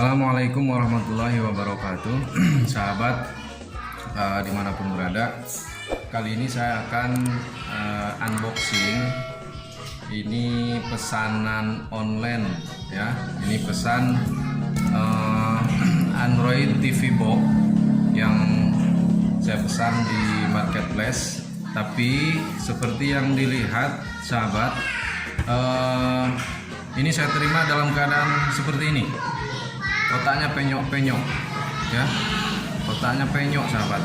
Assalamualaikum warahmatullahi wabarakatuh. Sahabat dimanapun berada, kali ini saya akan unboxing. Ini pesanan online ya. Ini pesan Android TV Box yang saya pesan di marketplace. Tapi seperti yang dilihat sahabat, ini saya terima dalam keadaan seperti ini. Kotaknya penyok-penyok ya. Kotaknya penyok sahabat.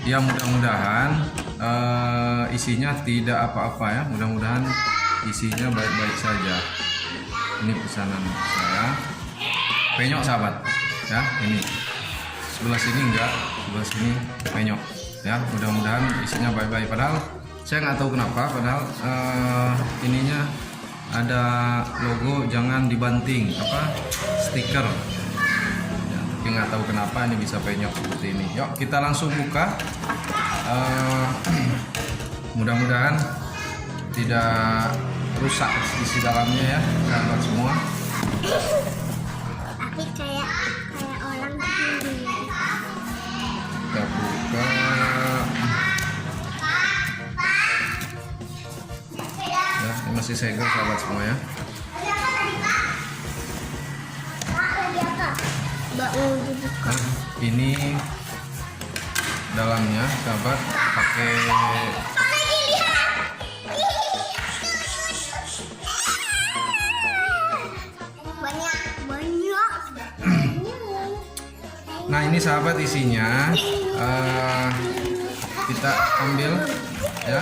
Ya mudah-mudahan isinya tidak apa-apa ya. Mudah-mudahan isinya baik-baik saja. Ini pesanan saya. Penyok sahabat ya. Ini sebelah sini enggak, sebelah sini penyok ya. Mudah-mudahan isinya baik-baik. Padahal saya nggak tahu kenapa. Padahal ininya ada logo jangan dibanting stiker ya, tapi nggak tahu kenapa ini bisa penyok seperti ini. Yuk kita langsung buka. Mudah-mudahan tidak rusak isi dalamnya ya sahabat semua. Tapi kayak orang begini. Kita buka. Ini masih segel sahabat semua ya. Ini dalamnya sahabat pakai nah ini sahabat isinya kita ambil ya.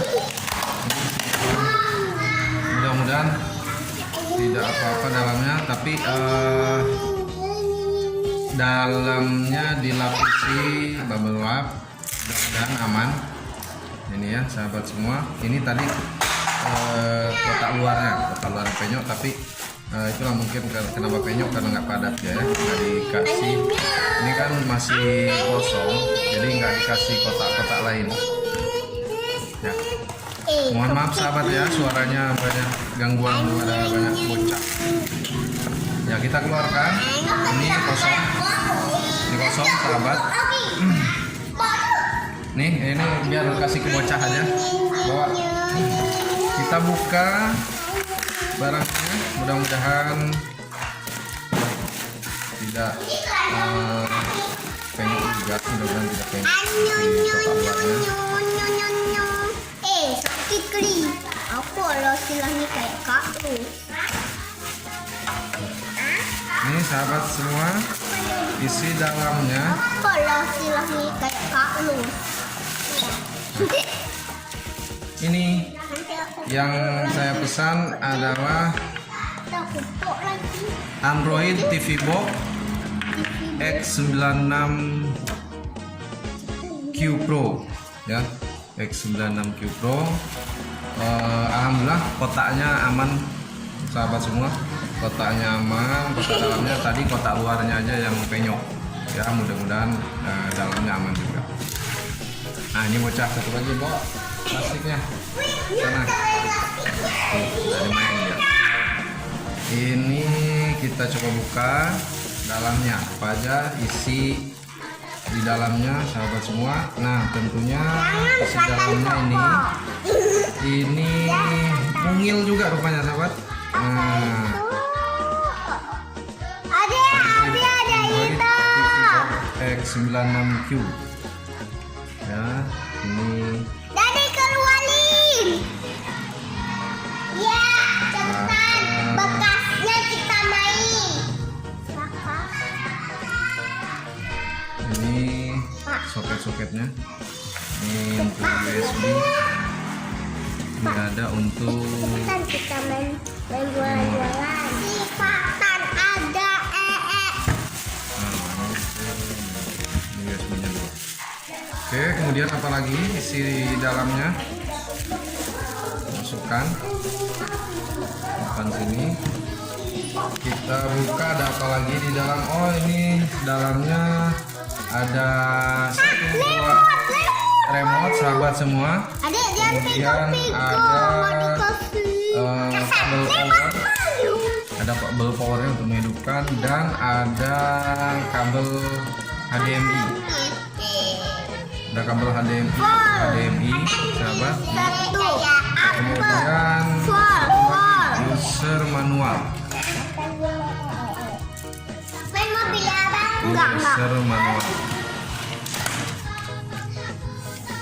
Mudah-mudahan tidak apa-apa dalamnya, tapi dalamnya dilapisi bubble wrap dan aman. Ini ya sahabat semua. Ini tadi kotak luarnya penyok, tapi itulah mungkin kenapa penyok karena nggak padat ya, nggak dikasih. Ini kan masih kosong, jadi nggak dikasih kotak-kotak lain. Ya. Mohon maaf sahabat ya, suaranya banyak gangguan, ada banyak bocah. Ya kita keluarkan. Ini kosong. Ini kosong sahabat. Nih ini biar kasih ke bocah aja. Bawa. Kita buka barangnya. Mudah-mudahan tidak penyok juga. Mudah-mudahan tidak penyok. Aku silahnya kayak kaktus. Ini sahabat semua, isi dalamnya. Kalau silahnya kayak kaktus. Ini yang saya pesan adalah Android TV Box X96Q Pro ya. X96Q Pro. Alhamdulillah kotaknya aman sahabat semua. Kotaknya aman, kotak dalamnya tadi kotak luarnya aja yang penyok ya. Mudah-mudahan dalamnya aman juga. Nah ini bocah satu lagi bawa plastiknya sana. Dari main ya. Ini kita coba buka dalamnya apa aja isi di dalamnya sahabat semua. Nah tentunya isi dalamnya ini mungil juga rupanya sahabat. Nah ada itu X96Q ya. Ini dari keluarin ya cepetan bekasnya kita main. ini soket-soketnya. Ini untuk USB. Ini ada untuk Cepetan kita main jualan. Cepetan ada ini USB-nya dulu. Oke, kemudian apa lagi isi dalamnya? Masukkan depan sini. Kita buka ada apa lagi di dalam. Oh ini dalamnya ada satu buah remote sahabat semua. Kemudian ada kabel power, ada kabel powernya untuk menghidupkan, dan ada kabel HDMI. Ada kabel HDMI, sahabat. Kemudian user manual. User manual.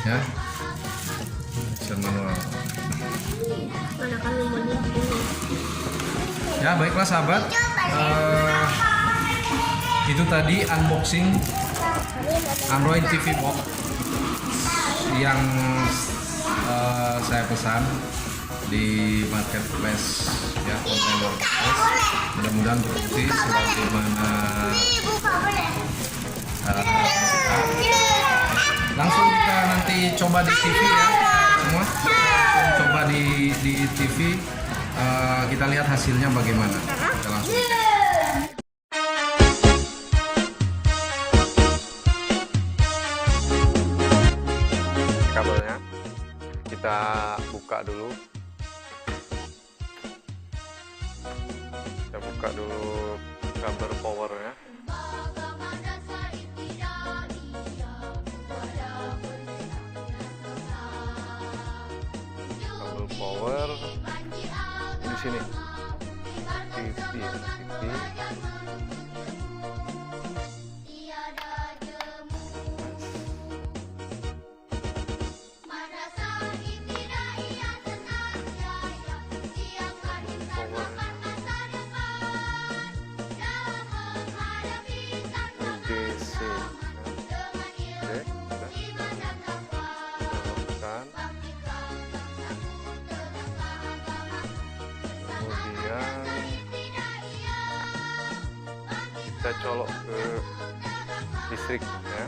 Ya. User manual. Ya, baiklah sahabat. Itu tadi unboxing Android TV Box yang saya pesan di marketplace, ya, online marketplace. Mudah-mudahan berfungsi sebagaimana harapan kita. Langsung kita nanti coba di TV, ya semua. Langsung coba di TV. Kita lihat hasilnya bagaimana. Kita langsung. Kabelnya kita buka dulu. Kita buka dulu kabel powernya. Kabel power di sini. TV. Kita colok ke listrik, ya.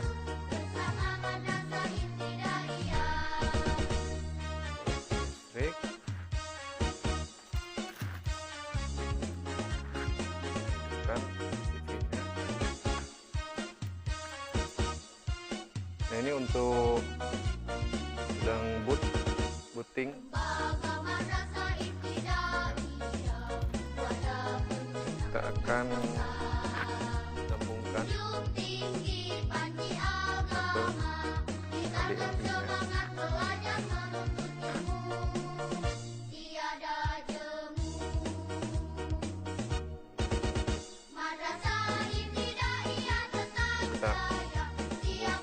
Listrik. Kan TV-nya. Nah, ini untuk sedang booting. Kita akan sambungkan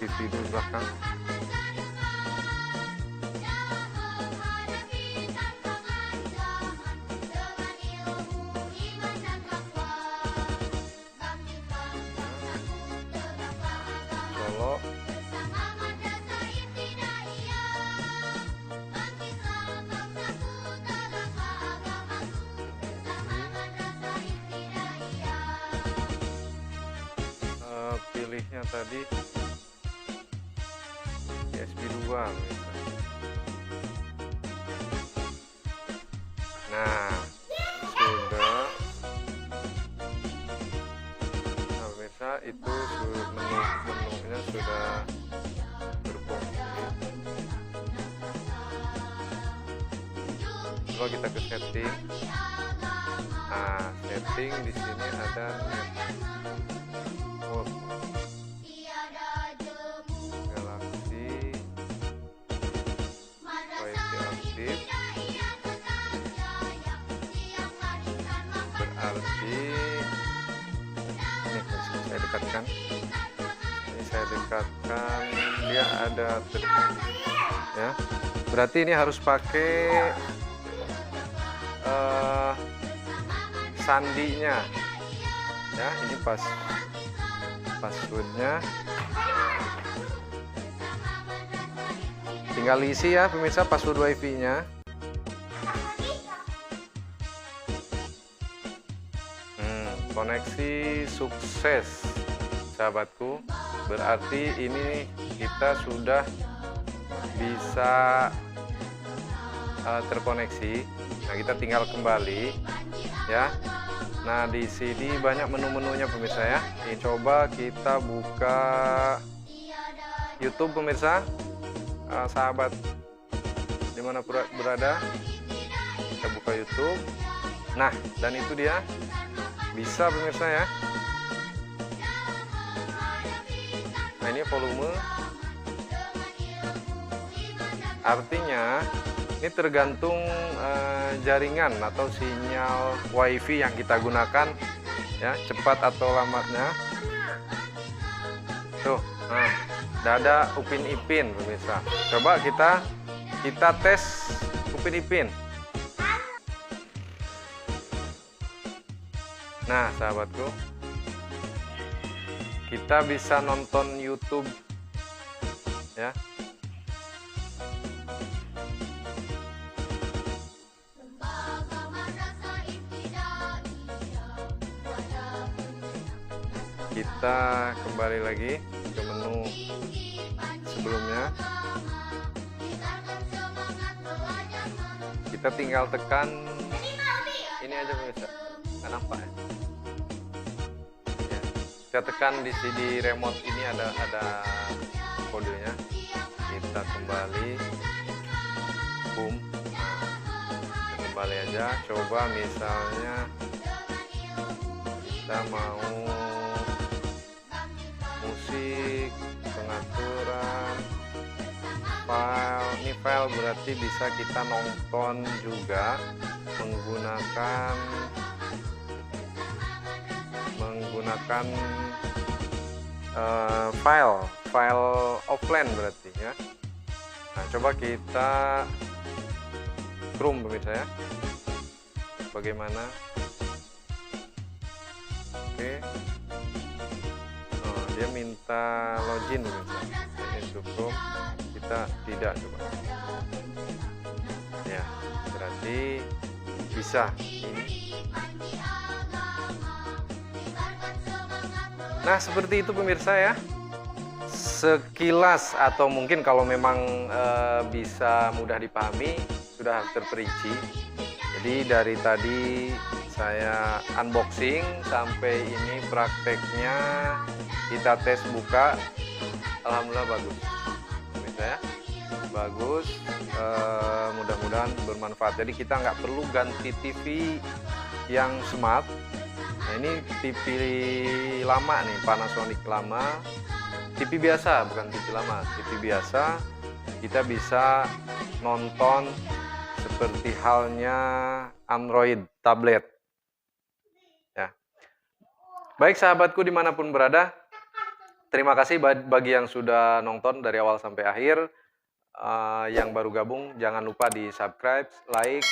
TV di belakang. Colok. Pilihnya tadi USB 2. Nah, sudah. Nah, pemirsa, itu menunya sudah berfungsi. Coba kita ke setting. Nah, setting di sini ada network. Galaxy Wi-Fi aktif. Berarti ini saya dekatkan. Ini saya dekatkan, dia ada ya. Berarti ini harus pakai sandinya, ya. Ini passwordnya. Tinggal isi, ya pemirsa, password wifi-nya. Koneksi sukses, sahabatku. Berarti ini kita sudah bisa terkoneksi. Nah, kita tinggal kembali, ya. Nah, di sini banyak menu-menunya pemirsa, ya. Ini coba kita buka YouTube pemirsa. Sahabat dimana berada, kita buka YouTube. Nah, dan itu dia Bisa pemirsa ya. Nah ini volume. Artinya ini tergantung jaringan atau sinyal WiFi yang kita gunakan ya, cepat atau lambatnya. Tuh, nah, udah ada Upin Ipin pemirsa. Coba kita tes Upin Ipin. Nah, sahabatku, kita bisa nonton YouTube ya. Kita kembali lagi ke menu sebelumnya. Kita tinggal tekan ini aja pemirsa, nggak nampak ya? Ya. Kita tekan di remote ini ada kodenya. Kita kembali boom. Kita kembali aja. Coba misalnya kita mau musik, pengaturan file. Ini file berarti bisa kita nonton juga menggunakan file offline berarti ya. Nah, coba kita Chrome pemirsa ya. Bagaimana? Oke. Oh, dia minta login pemirsa. Ini Chrome, kita tidak coba. Ya, berarti bisa ini. Nah, seperti itu pemirsa ya. Sekilas atau mungkin kalau memang bisa mudah dipahami, sudah terperinci. Jadi dari tadi saya unboxing sampai ini prakteknya kita tes buka. Alhamdulillah bagus. Pemirsa ya. Bagus. Mudah-mudahan bermanfaat. Jadi kita nggak perlu ganti TV yang smart. Nah, ini TV lama nih, Panasonic lama. TV biasa, bukan TV lama, TV biasa. Kita bisa nonton seperti halnya Android tablet. Ya. Baik sahabatku dimanapun berada, terima kasih bagi yang sudah nonton dari awal sampai akhir. Yang baru gabung, jangan lupa di subscribe, like,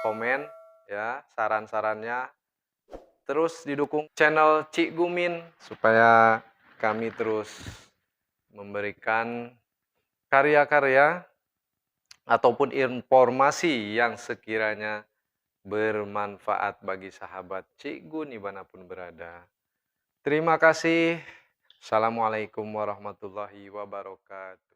komen, ya saran-sarannya. Terus didukung channel Cik Gumin supaya kami terus memberikan karya-karya ataupun informasi yang sekiranya bermanfaat bagi sahabat Cik Gun dimanapun berada. Terima kasih. Assalamualaikum warahmatullahi wabarakatuh.